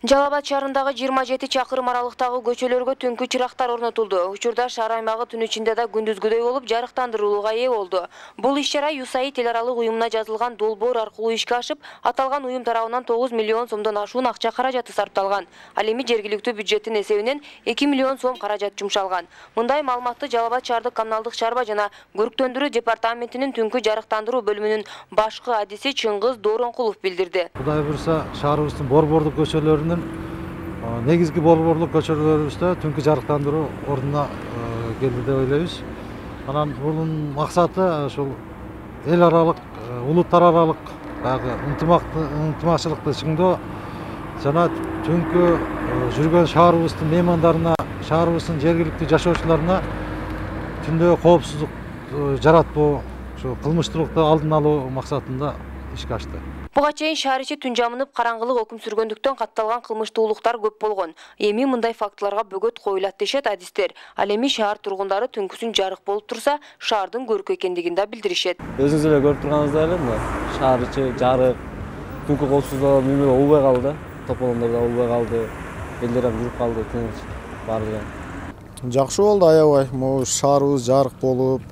Жалал Абад шаарындагы 27 чакырым аралыктагы көчөлөргө түнкү чырактар орнотулду. Учурда шаар аймагы түн ичинде да күндүзгүдөй болуп жарыктандырылууга ээ болду. Бул иш-чара USAID эл аралык уюмуна жазылган долбоор аркылуу ишке ашып, аталган уюм тарабынан 9 миллион сомдон ашуун акча каражаты сарпталган. Ал эми жергиликтүү бюджеттин эсебинен 2 миллион сом каражат жумшалган. Мындай маалыматты Жалал Абад шаардык коммуналдык чарба жана көрктөндүрүү департаментинин түнкү жарыктандыруу бөлүмүнүн башкы адиси Чыңгыз Дооронкулов билдирди. Кудай буюрса, шаарыбыздын борборлук көчөлөрүнүн негизги борборлук көчөлөрүбүздө түнкү жарыктандыруу ордуна келди деп ойлойбуз. Анан бунун максаты ушул эл аралык, улуттар аралык ынтымакчылыкты чыңдоо жана түнкү жүргөн шаарыбыздын меймандарына, шаарыбыздын жергиликтүү жашоочуларына түндө коопсуздук жаратпоо, ошо кылмыштуулукту алдын алуу максатында ишке ашты. Буга чейин шаар ичи түн жамынып караңгылык өкүм сүргөндүктөн катталган кылмыштуулуктар көп болгон. Эми мындай фактыларга бөгөт коюлат дешет адистер. Ал эми шаар тургундары түнкүсүн жарык болуп турса, шаардын көркү экендигин да билдиришет. Өзүңүз эле көрүп турганыңыздай эле мына шаар ичи жарык, түнкү коопсуздук мөмө болбой калды. Тополондор да болбой калды. Элдер жүрүп калды, тынч баары. Жакшы болду аябай. Могу шаарыбыз жарык болуп,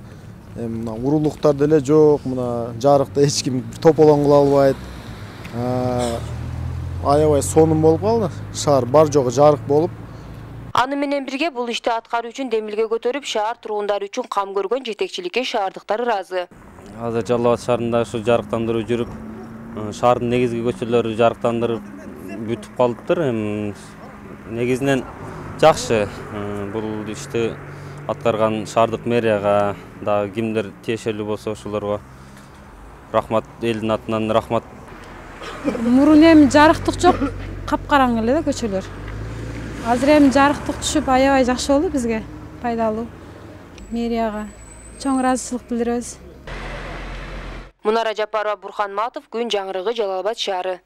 мына уруулуктар деле жок, мына жарыкта эч ким тополон кыла албайт. Аябай сонун болуп калды. Шаар бар жогу жарык болуп. Аны менен бирге бул ишти аткаруу үчүн демилге көтөрүп, шаар тургундары үчүн кам көргөн жетекчиликке шаардыктар ыраазы. Азыр Жалал Абад шаарында ушу жарыктандыруу жүрүп, шаардын негизги көчөлөрү жарыктандырып бүтүп калыптыр. Негизинен жакшы бул ишти аткарган шаардык мэрияга дагы кимдер тиешелүү болсо ошолорго рахмат, элдин атынан рахмат. Мурун эми жарыктык жок, капкараңгы эле да көчөлөр. Азыр эми жарыктык түшүп аябай жакшы болду бизге, пайдалуу. Мэрияга чоң ыраазычылык билдиребиз. Мунара Жапарова, Бурхан Матов, Күн жаңырыгы, Жалал Абад шаары.